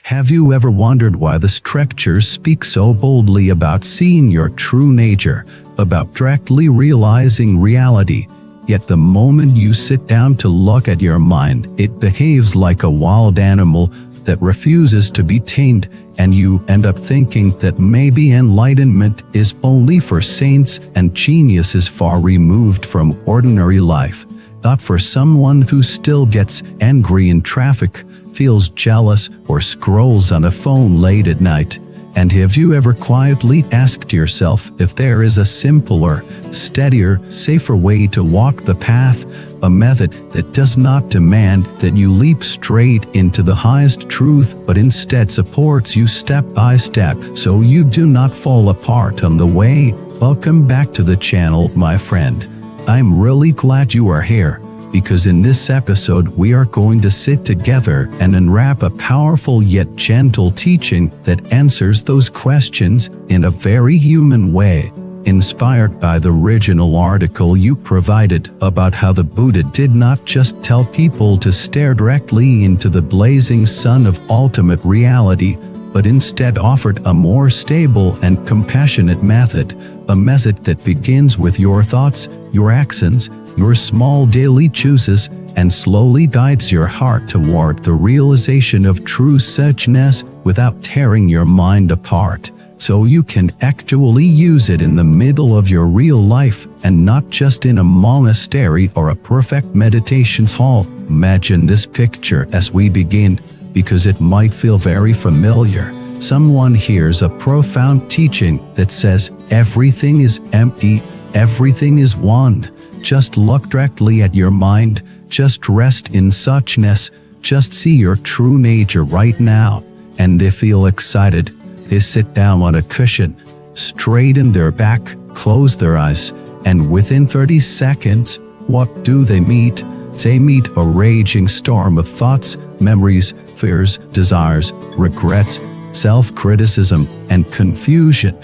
Have you ever wondered why the scriptures speak so boldly about seeing your true nature, about directly realizing reality? Yet the moment you sit down to look at your mind, it behaves like a wild animal that refuses to be tamed, and you end up thinking that maybe enlightenment is only for saints and geniuses far removed from ordinary life, not for someone who still gets angry in traffic, feels jealous, or scrolls on a phone late at night. And have you ever quietly asked yourself if there is a simpler, steadier, safer way to walk the path, a method that does not demand that you leap straight into the highest truth but instead supports you step by step so you do not fall apart on the way? Welcome back to the channel, my friend. I'm really glad you are here, because in this episode we are going to sit together and unwrap a powerful yet gentle teaching that answers those questions in a very human way, inspired by the original article you provided about how the Buddha did not just tell people to stare directly into the blazing sun of ultimate reality, but instead offered a more stable and compassionate method, a method that begins with your thoughts, your actions, your small daily choices, and slowly guides your heart toward the realization of true suchness without tearing your mind apart, so you can actually use it in the middle of your real life and not just in a monastery or a perfect meditation hall. Imagine this picture as we begin, because it might feel very familiar. Someone hears a profound teaching that says everything is empty, everything is one. Just look directly at your mind, just rest in suchness, just see your true nature right now. And they feel excited. They sit down on a cushion, straighten their back, close their eyes, and within 30 seconds, what do they meet? They meet a raging storm of thoughts, memories, fears, desires, regrets, self-criticism, and confusion.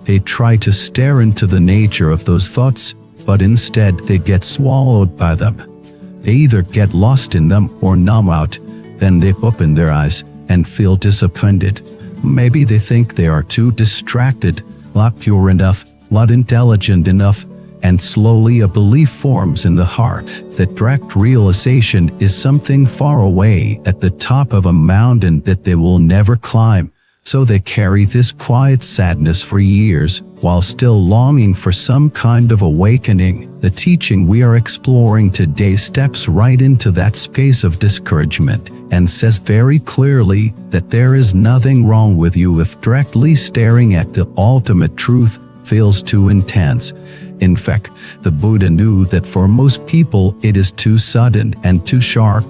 They try to stare into the nature of those thoughts, but instead they get swallowed by them. They either get lost in them or numb out. Then they open their eyes and feel disappointed. Maybe they think they are too distracted, not pure enough, not intelligent enough, and slowly a belief forms in the heart that direct realization is something far away at the top of a mountain that they will never climb. So they carry this quiet sadness for years, while still longing for some kind of awakening. The teaching we are exploring today steps right into that space of discouragement and says very clearly that there is nothing wrong with you if directly staring at the ultimate truth feels too intense. In fact, the Buddha knew that for most people it is too sudden and too sharp,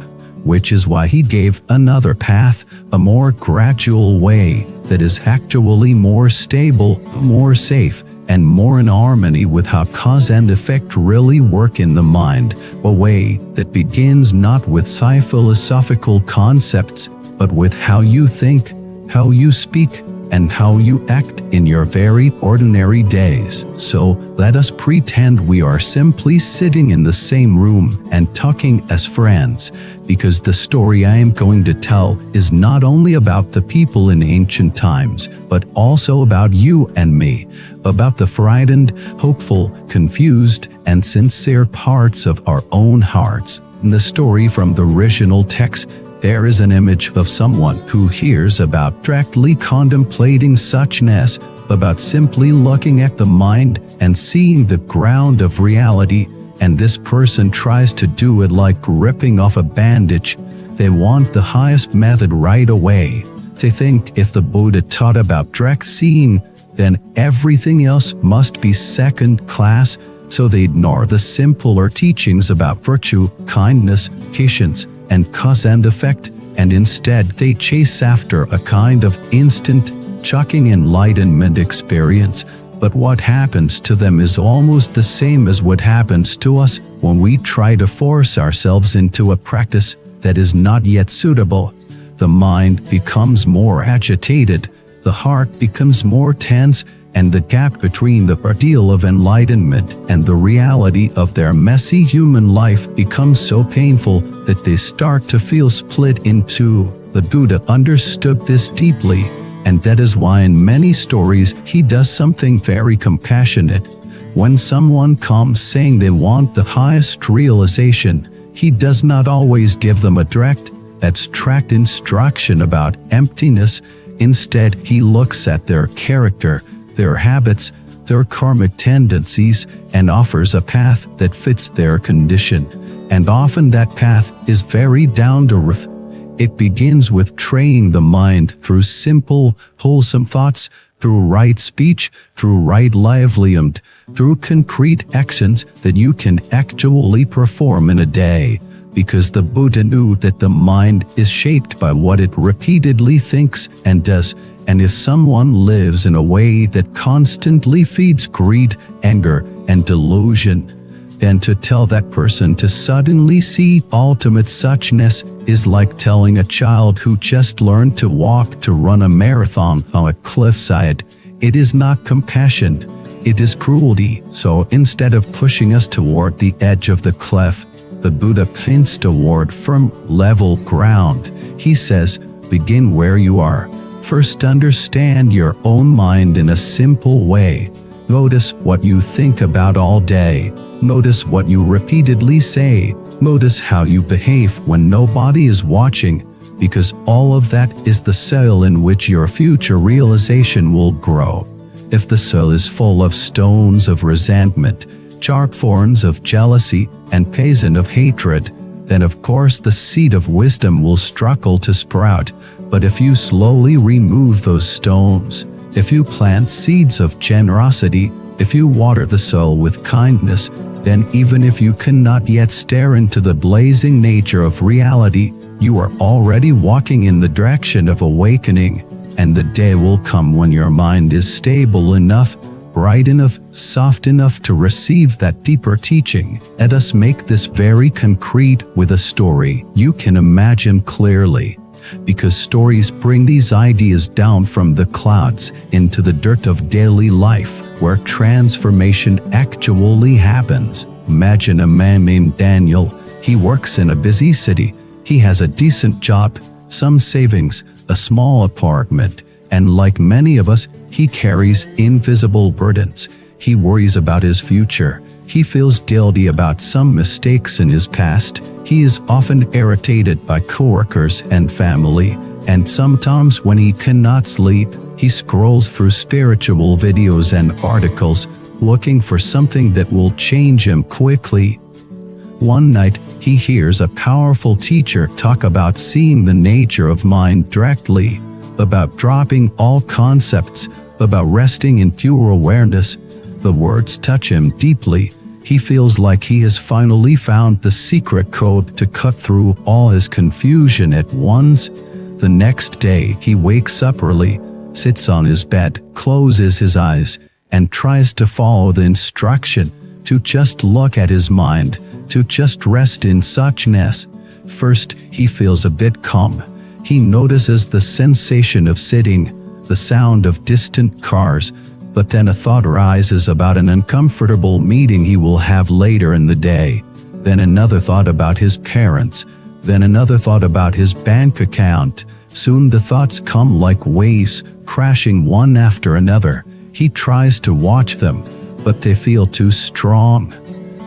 which is why he gave another path, a more gradual way that is actually more stable, more safe, and more in harmony with how cause and effect really work in the mind, a way that begins not with philosophical concepts, but with how you think, how you speak, and how you act in your very ordinary days. So let us pretend we are simply sitting in the same room and talking as friends, because the story I am going to tell is not only about the people in ancient times, but also about you and me, about the frightened, hopeful, confused, and sincere parts of our own hearts. In the story from the original text, there is an image of someone who hears about directly contemplating suchness, about simply looking at the mind and seeing the ground of reality, and this person tries to do it like ripping off a bandage. They want the highest method right away. They think if the Buddha taught about direct seeing, then everything else must be second class, so they ignore the simpler teachings about virtue, kindness, patience, and cause and effect, and instead they chase after a kind of instant, shocking enlightenment experience. But what happens to them is almost the same as what happens to us when we try to force ourselves into a practice that is not yet suitable. The mind becomes more agitated, the heart becomes more tense, and the gap between the ideal of enlightenment and the reality of their messy human life becomes so painful that they start to feel split in two. The Buddha understood this deeply, and that is why in many stories he does something very compassionate. When someone comes saying they want the highest realization, he does not always give them a direct, abstract instruction about emptiness. Instead, he looks at their character, their habits, their karmic tendencies, and offers a path that fits their condition. And often that path is very down to earth. It begins with training the mind through simple, wholesome thoughts, through right speech, through right livelihood, through concrete actions that you can actually perform in a day. Because the Buddha knew that the mind is shaped by what it repeatedly thinks and does, and if someone lives in a way that constantly feeds greed, anger, and delusion, then to tell that person to suddenly see ultimate suchness is like telling a child who just learned to walk to run a marathon on a cliffside. It is not compassion, it is cruelty. So instead of pushing us toward the edge of the cliff, the Buddha points toward firm, level ground. He says, begin where you are. First, understand your own mind in a simple way. Notice what you think about all day. Notice what you repeatedly say. Notice how you behave when nobody is watching, because all of that is the soil in which your future realization will grow. If the soil is full of stones of resentment, sharp thorns of jealousy, and poison of hatred, then of course the seed of wisdom will struggle to sprout. But if you slowly remove those stones, if you plant seeds of generosity, if you water the soil with kindness, then even if you cannot yet stare into the blazing nature of reality, you are already walking in the direction of awakening, and the day will come when your mind is stable enough, bright enough, soft enough to receive that deeper teaching. Let us make this very concrete with a story you can imagine clearly. Because stories bring these ideas down from the clouds into the dirt of daily life, where transformation actually happens. Imagine a man named Daniel. He works in a busy city. He has a decent job, some savings, a small apartment, and like many of us, he carries invisible burdens. He worries about his future. He feels guilty about some mistakes in his past. He is often irritated by coworkers and family, and sometimes when he cannot sleep, he scrolls through spiritual videos and articles, looking for something that will change him quickly. One night, he hears a powerful teacher talk about seeing the nature of mind directly, about dropping all concepts, about resting in pure awareness. The words touch him deeply. He feels like he has finally found the secret code to cut through all his confusion at once. The next day, he wakes up early, sits on his bed, closes his eyes, and tries to follow the instruction to just look at his mind, to just rest in suchness. First, he feels a bit calm. He notices the sensation of sitting, the sound of distant cars, but then a thought arises about an uncomfortable meeting he will have later in the day. Then another thought about his parents. Then another thought about his bank account. Soon the thoughts come like waves, crashing one after another. He tries to watch them, but they feel too strong.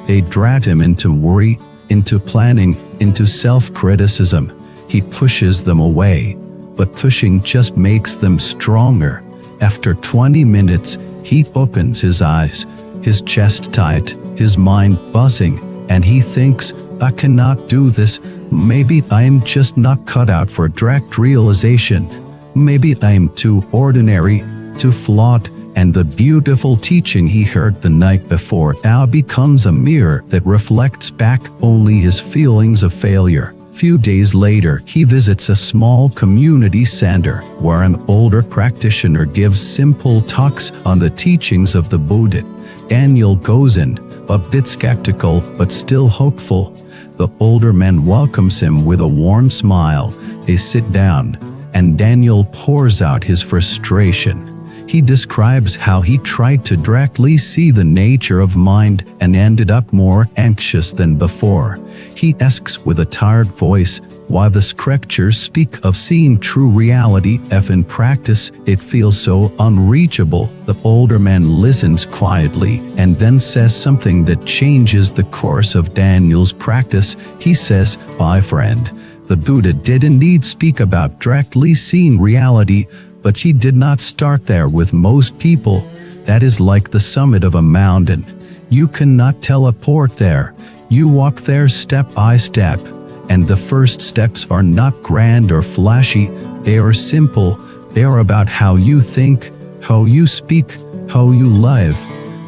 They drag him into worry, into planning, into self-criticism. He pushes them away, but pushing just makes them stronger. After 20 minutes, he opens his eyes, his chest tight, his mind buzzing, and he thinks, I cannot do this. Maybe I am just not cut out for direct realization. Maybe I am too ordinary, too flawed, and the beautiful teaching he heard the night before now becomes a mirror that reflects back only his feelings of failure. Few days later, he visits a small community center where an older practitioner gives simple talks on the teachings of the Buddha. Daniel goes in, a bit skeptical but still hopeful. The older man welcomes him with a warm smile. They sit down, and Daniel pours out his frustration. He describes how he tried to directly see the nature of mind and ended up more anxious than before. He asks with a tired voice, why the scriptures speak of seeing true reality if in practice it feels so unreachable. The older man listens quietly and then says something that changes the course of Daniel's practice. He says, "My friend, the Buddha did indeed speak about directly seeing reality, but he did not start there. With most people, that is like the summit of a mountain. You cannot teleport there. You walk there step by step. And the first steps are not grand or flashy, they are simple. They are about how you think, how you speak, how you live."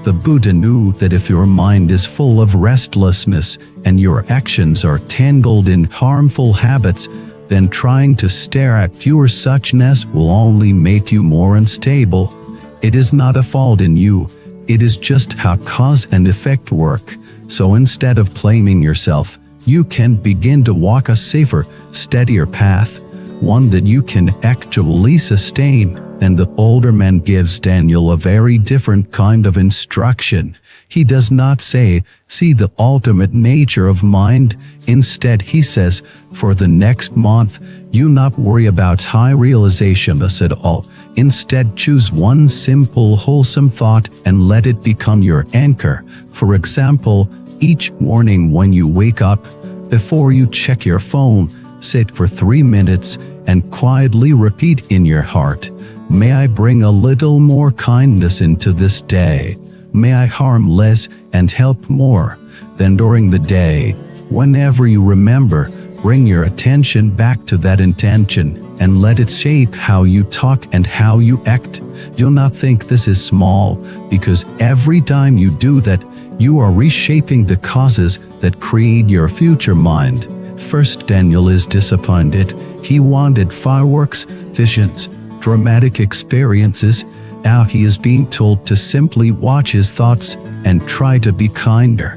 The Buddha knew that if your mind is full of restlessness and your actions are tangled in harmful habits, then trying to stare at pure suchness will only make you more unstable. It is not a fault in you, it is just how cause and effect work. So instead of blaming yourself, you can begin to walk a safer, steadier path, one that you can actually sustain. And the older man gives Daniel a very different kind of instruction. He does not say, "See the ultimate nature of mind." Instead, he says, "For the next month, you not worry about high realizations at all. Instead, choose one simple, wholesome thought and let it become your anchor. For example, each morning when you wake up, before you check your phone, sit for 3 minutes and quietly repeat in your heart, 'May I bring a little more kindness into this day. May I harm less and help more.' Then during the day, whenever you remember, bring your attention back to that intention and let it shape how you talk and how you act. Do not think this is small, because every time you do that, you are reshaping the causes that create your future mind." First, Daniel is disappointed. He wanted fireworks, visions, dramatic experiences. Now he is being told to simply watch his thoughts and try to be kinder.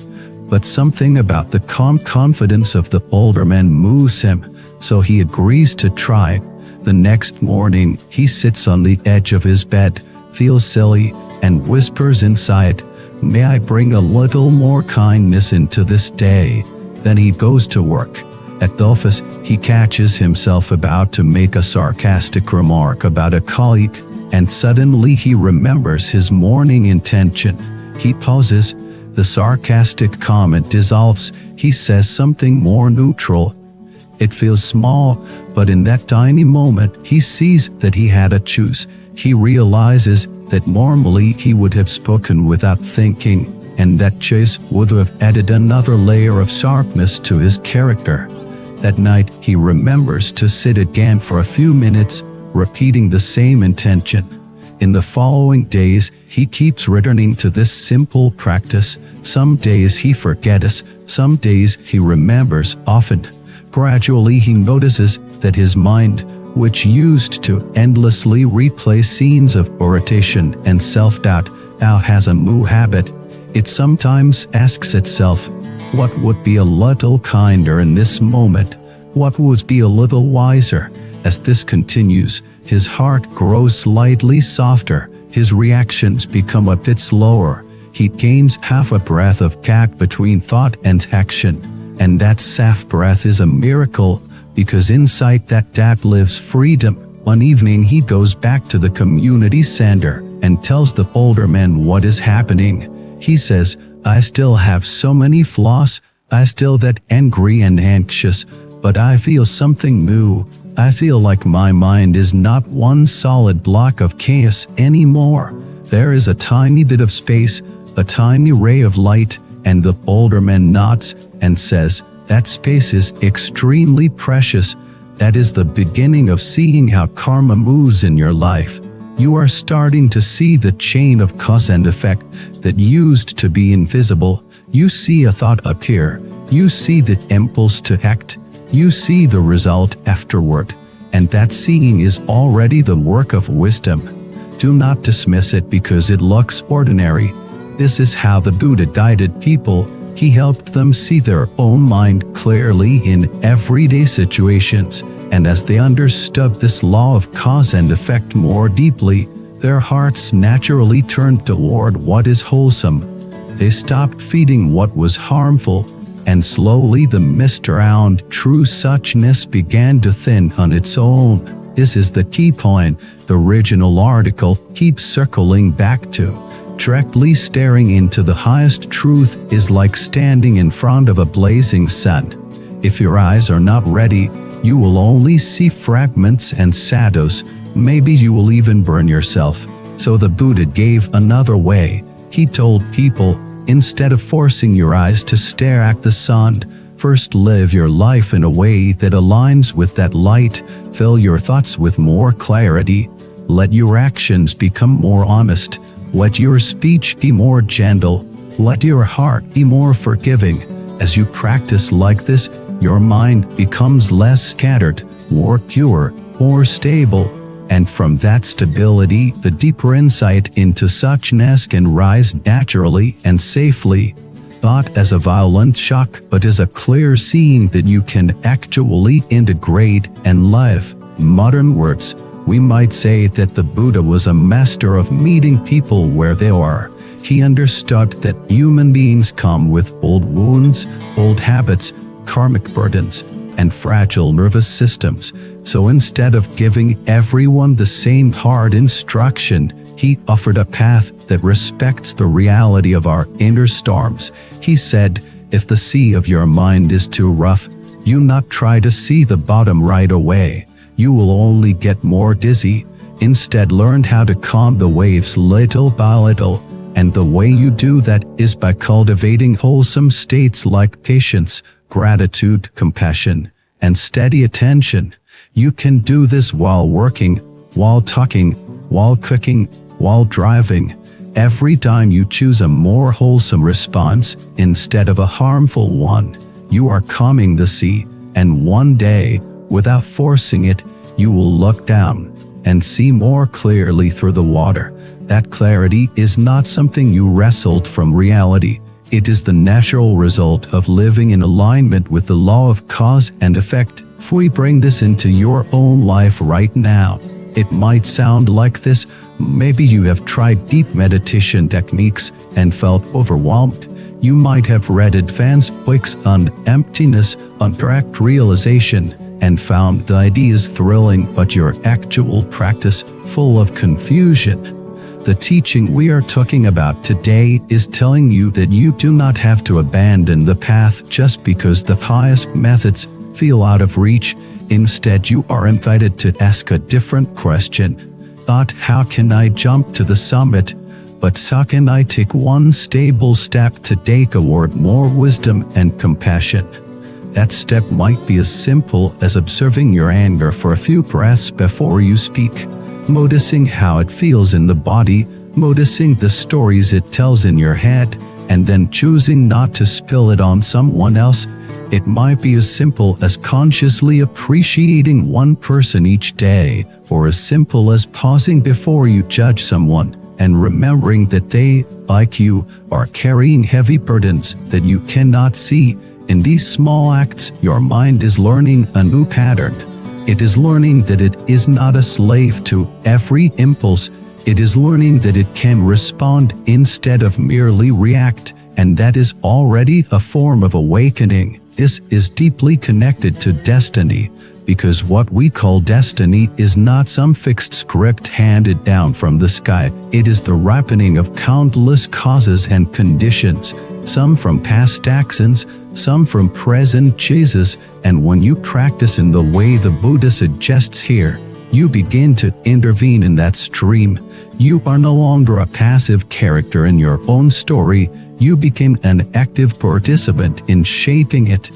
But something about the calm confidence of the older man moves him, so he agrees to try. The next morning, he sits on the edge of his bed, feels silly, and whispers inside, "May I bring a little more kindness into this day." Then he goes to work. At the office, he catches himself about to make a sarcastic remark about a colleague, and suddenly he remembers his morning intention. He pauses. The sarcastic comment dissolves. He says something more neutral. It feels small, but in that tiny moment, he sees that he had to choose. He realizes that normally he would have spoken without thinking, and that choice would have added another layer of sharpness to his character. That night, he remembers to sit again for a few minutes, repeating the same intention. In the following days, he keeps returning to this simple practice. Some days he forgets, some days he remembers often. Gradually he notices that his mind, which used to endlessly replay scenes of irritation and self-doubt, now has a new habit. It sometimes asks itself, "What would be a little kinder in this moment? What would be a little wiser?" As this continues, his heart grows slightly softer, his reactions become a bit slower. He gains half a breath of gap between thought and action. And that half breath is a miracle, because inside that gap lives freedom. One evening he goes back to the community center and tells the older man what is happening. He says, "I still have so many flaws, I still that angry and anxious, but I feel something new. I feel like my mind is not one solid block of chaos anymore. There is a tiny bit of space, a tiny ray of light." And the older man nods and says, "That space is extremely precious. That is the beginning of seeing how karma moves in your life. You are starting to see the chain of cause and effect that used to be invisible. You see a thought appear. You see the impulse to act. You see the result afterward. And that seeing is already the work of wisdom. Do not dismiss it because it looks ordinary. This is how the Buddha guided people. He helped them see their own mind clearly in everyday situations, and as they understood this law of cause and effect more deeply, their hearts naturally turned toward what is wholesome. They stopped feeding what was harmful, and slowly the mist around true suchness began to thin on its own. This is the key point the original article keeps circling back to. Directly staring into the highest truth is like standing in front of a blazing sun. If your eyes are not ready, you will only see fragments and shadows. Maybe you will even burn yourself. So the Buddha gave another way. He told people, instead of forcing your eyes to stare at the sun, first live your life in a way that aligns with that light. Fill your thoughts with more clarity. Let your actions become more honest. Let your speech be more gentle. Let your heart be more forgiving. As you practice like this, your mind becomes less scattered, more pure, more stable. And from that stability, the deeper insight into suchness can rise naturally and safely. Not as a violent shock, but as a clear seeing that you can actually integrate and live. Modern words, we might say that the Buddha was a master of meeting people where they are. He understood that human beings come with old wounds, old habits, karmic burdens, and fragile nervous systems. So instead of giving everyone the same hard instruction, he offered a path that respects the reality of our inner storms. He said, if the sea of your mind is too rough, you not try to see the bottom right away. You will only get more dizzy. Instead, learn how to calm the waves little by little. And the way you do that is by cultivating wholesome states like patience, gratitude, compassion, and steady attention. You can do this while working, while talking, while cooking, while driving. Every time you choose a more wholesome response instead of a harmful one, you are calming the sea, and one day, without forcing it, you will look down and see more clearly through the water. That clarity is not something you wrestled from reality. It is the natural result of living in alignment with the law of cause and effect. If we bring this into your own life right now, it might sound like this. Maybe you have tried deep meditation techniques and felt overwhelmed. You might have read advanced books on emptiness, on direct realization, and found the ideas thrilling, but your actual practice full of confusion. The teaching we are talking about today is telling you that you do not have to abandon the path just because the highest methods feel out of reach. Instead, you are invited to ask a different question. Not how can I jump to the summit, but how can I take one stable step to take toward more wisdom and compassion? That step might be as simple as observing your anger for a few breaths before you speak, noticing how it feels in the body, noticing the stories it tells in your head, and then choosing not to spill it on someone else. It might be as simple as consciously appreciating one person each day, or as simple as pausing before you judge someone and remembering that they, like you, are carrying heavy burdens that you cannot see. In these small acts, your mind is learning a new pattern. It is learning that it is not a slave to every impulse. It is learning that it can respond instead of merely react, and that is already a form of awakening. This is deeply connected to destiny, because what we call destiny is not some fixed script handed down from the sky. It is the ripening of countless causes and conditions, some from past actions, some from present choices. And when you practice in the way the Buddha suggests here, you begin to intervene in that stream. You are no longer a passive character in your own story. You become an active participant in shaping it.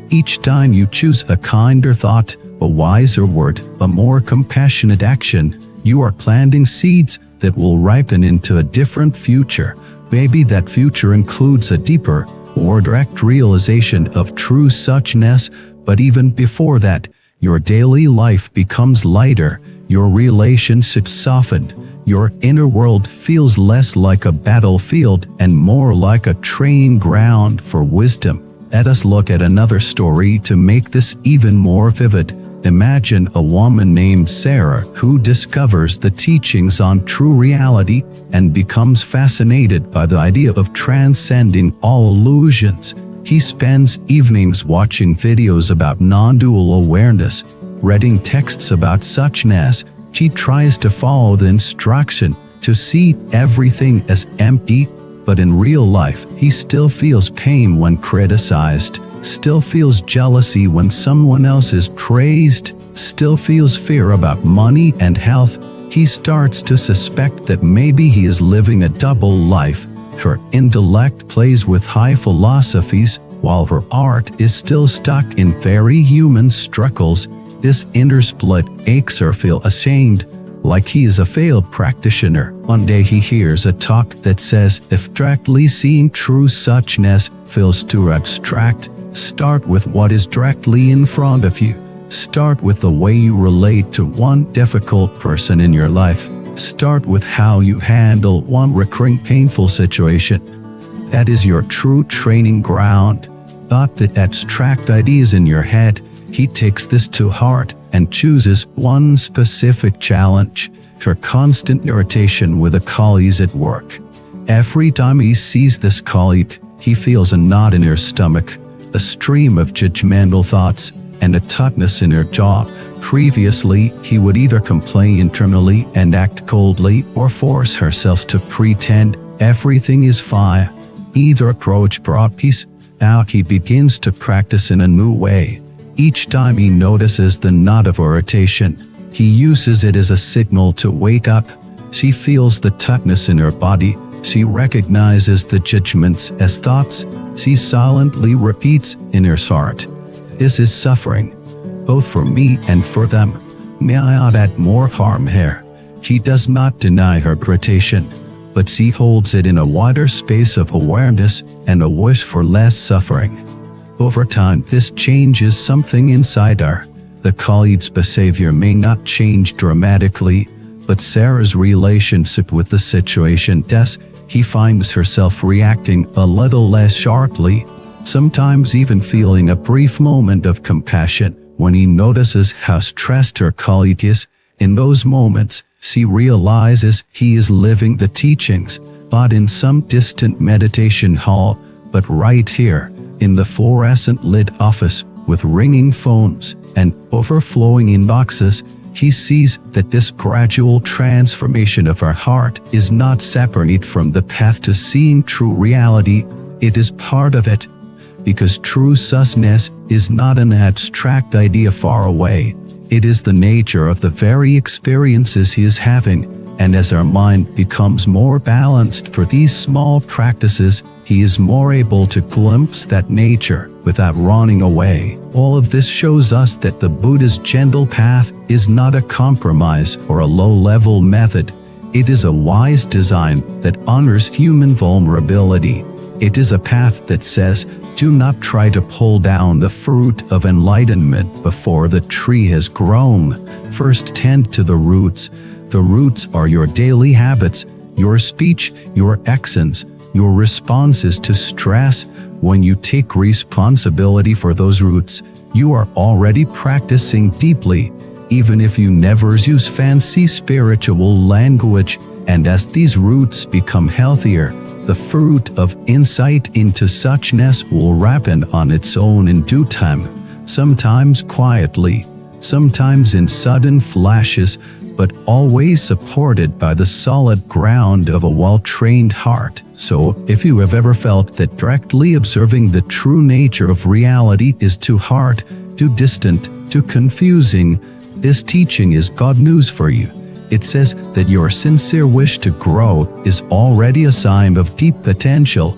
Each time you choose a kinder thought, a wiser word, a more compassionate action, you are planting seeds that will ripen into a different future. Maybe that future includes a deeper, more direct realization of true suchness, but even before that, your daily life becomes lighter, your relationships soften, your inner world feels less like a battlefield and more like a training ground for wisdom. Let us look at another story to make this even more vivid. Imagine a woman named Sarah who discovers the teachings on true reality and becomes fascinated by the idea of transcending all illusions. He spends evenings watching videos about non-dual awareness, reading texts about suchness. He tries to follow the instruction to see everything as empty, but in real life, he still feels pain when criticized, still feels jealousy when someone else is praised, still feels fear about money and health. He starts to suspect that maybe he is living a double life. Her intellect plays with high philosophies, while her art is still stuck in very human struggles. This inner split aches her feel ashamed, like he is a failed practitioner. One day he hears a talk that says, if directly seeing true suchness feels too abstract, start with what is directly in front of you. Start with the way you relate to one difficult person in your life. Start with how you handle one recurring painful situation. That is your true training ground, not the abstract ideas in your head. He takes this to heart and chooses one specific challenge: her constant irritation with a colleague at work. Every time he sees this colleague, he feels a knot in her stomach, a stream of judgmental thoughts, and a tightness in her jaw. Previously, he would either complain internally and act coldly or force herself to pretend everything is fine. Either approach brought peace. Now he begins to practice in a new way. Each time he notices the knot of irritation, he uses it as a signal to wake up. She feels the tightness in her body. She recognizes the judgments as thoughts. She silently repeats in her heart, "This is suffering, both for me and for them. May I not add more harm here?" She does not deny her irritation, but she holds it in a wider space of awareness and a wish for less suffering. Over time, this changes something inside her. The colleague's behavior may not change dramatically, but Sarah's relationship with the situation does. He finds herself reacting a little less sharply, sometimes even feeling a brief moment of compassion when he notices how stressed her colleague is. In those moments, she realizes he is living the teachings, not in some distant meditation hall, but right here, in the fluorescent-lit office with ringing phones and overflowing inboxes. He sees that this gradual transformation of our heart is not separate from the path to seeing true reality. It is part of it, because true suchness is not an abstract idea far away. It is the nature of the very experiences he is having. And as our mind becomes more balanced for these small practices, he is more able to glimpse that nature without running away. All of this shows us that the Buddha's gentle path is not a compromise or a low-level method. It is a wise design that honors human vulnerability. It is a path that says, do not try to pull down the fruit of enlightenment before the tree has grown. First, tend to the roots. The roots are your daily habits, your speech, your actions, your responses to stress. When you take responsibility for those roots, you are already practicing deeply, even if you never use fancy spiritual language. And as these roots become healthier, the fruit of insight into suchness will ripen on its own in due time, sometimes quietly, sometimes in sudden flashes, but always supported by the solid ground of a well-trained heart. So, if you have ever felt that directly observing the true nature of reality is too hard, too distant, too confusing, this teaching is good news for you. It says that your sincere wish to grow is already a sign of deep potential.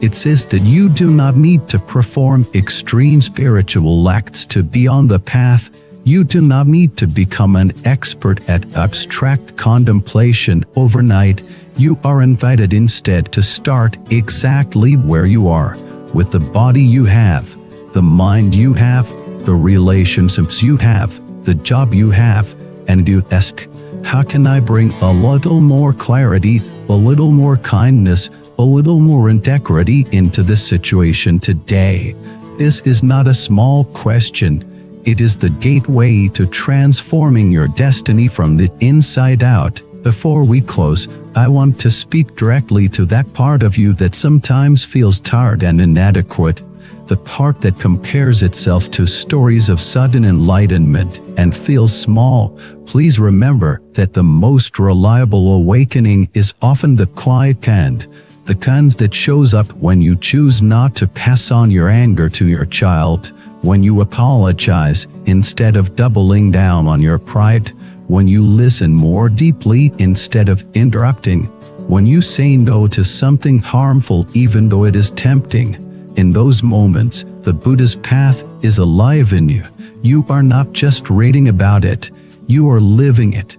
It says that you do not need to perform extreme spiritual acts to be on the path. You do not need to become an expert at abstract contemplation overnight. You are invited instead to start exactly where you are, with the body you have, the mind you have, the relationships you have, the job you have, and you ask, how can I bring a little more clarity, a little more kindness, a little more integrity into this situation today? This is not a small question. It is the gateway to transforming your destiny from the inside out. Before we close, I want to speak directly to that part of you that sometimes feels tired and inadequate. the part that compares itself to stories of sudden enlightenment and feels small, please remember that the most reliable awakening is often the quiet kind, the kind that shows up when you choose not to pass on your anger to your child, when you apologize instead of doubling down on your pride, when you listen more deeply instead of interrupting, when you say no to something harmful even though it is tempting. In those moments, the Buddha's path is alive in you. You are not just reading about it, you are living it.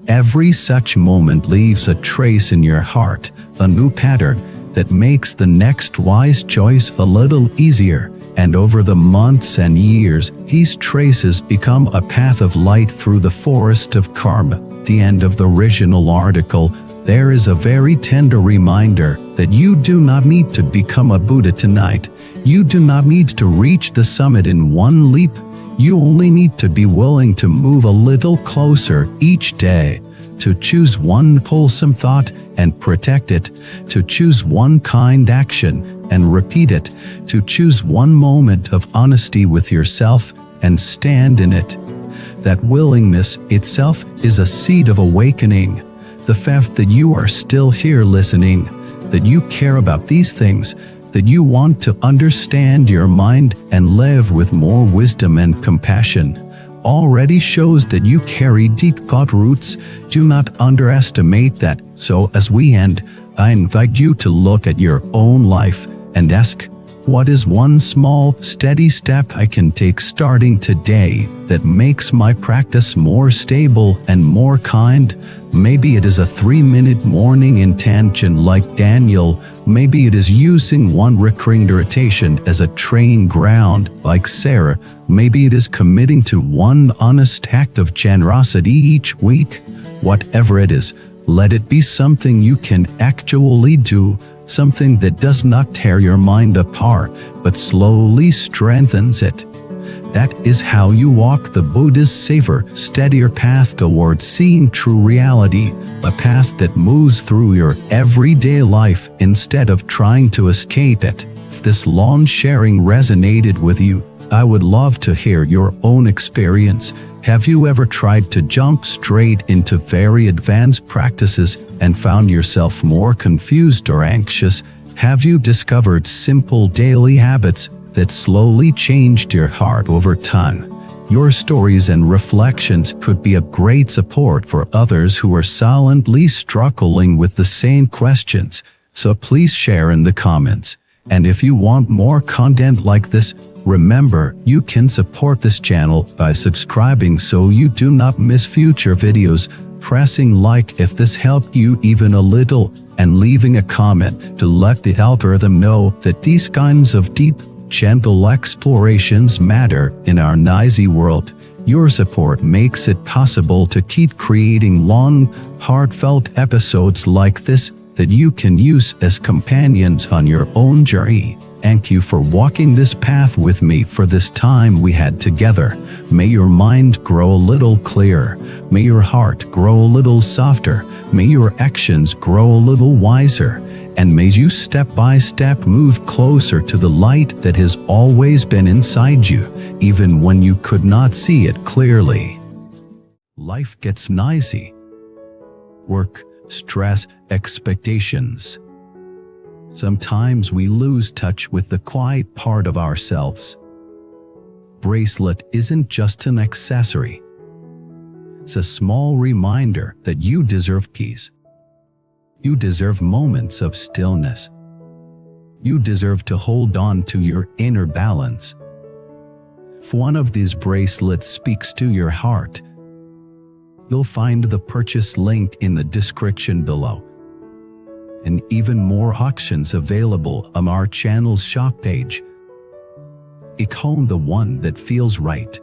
Every such moment leaves a trace in your heart, a new pattern that makes the next wise choice a little easier. And over the months and years, these traces become a path of light through the forest of karma. At the end of the original article, there is a very tender reminder that you do not need to become a Buddha tonight. You do not need to reach the summit in one leap. You only need to be willing to move a little closer each day, to choose one wholesome thought and protect it, to choose one kind action and repeat it, to choose one moment of honesty with yourself and stand in it. That willingness itself is a seed of awakening. The fact that you are still here listening, that you care about these things, that you want to understand your mind and live with more wisdom and compassion, already shows that you carry deep-cut roots. Do not underestimate that. So as we end, I invite you to look at your own life and ask, what is one small, steady step I can take starting today that makes my practice more stable and more kind? Maybe it is a 3-minute morning intention like Daniel. Maybe it is using one recurring meditation as a training ground like Sarah. Maybe it is committing to one honest act of generosity each week. Whatever it is, let it be something you can actually do. Something that does not tear your mind apart, but slowly strengthens it. That is how you walk the Buddha's safer, steadier path towards seeing true reality, a path that moves through your everyday life instead of trying to escape it. If this long sharing resonated with you, I would love to hear your own experience. Have you ever tried to jump straight into very advanced practices and found yourself more confused or anxious? Have you discovered simple daily habits that slowly changed your heart over time? Your stories and reflections could be a great support for others who are silently struggling with the same questions, so please share in the comments. And if you want more content like this, remember, you can support this channel by subscribing so you do not miss future videos, pressing like if this helped you even a little, and leaving a comment to let the algorithm know that these kinds of deep, gentle explorations matter in our noisy world. Your support makes it possible to keep creating long, heartfelt episodes like this that you can use as companions on your own journey. Thank you for walking this path with me for this time we had together. May your mind grow a little clearer. May your heart grow a little softer. May your actions grow a little wiser. And may you step by step move closer to the light that has always been inside you, even when you could not see it clearly. Life gets noisy. Work, stress, expectations. Sometimes we lose touch with the quiet part of ourselves. Bracelet isn't just an accessory. It's a small reminder that you deserve peace. You deserve moments of stillness. You deserve to hold on to your inner balance. If one of these bracelets speaks to your heart, you'll find the purchase link in the description below. And even more auctions available on our channel's shop page. Pick home the one that feels right.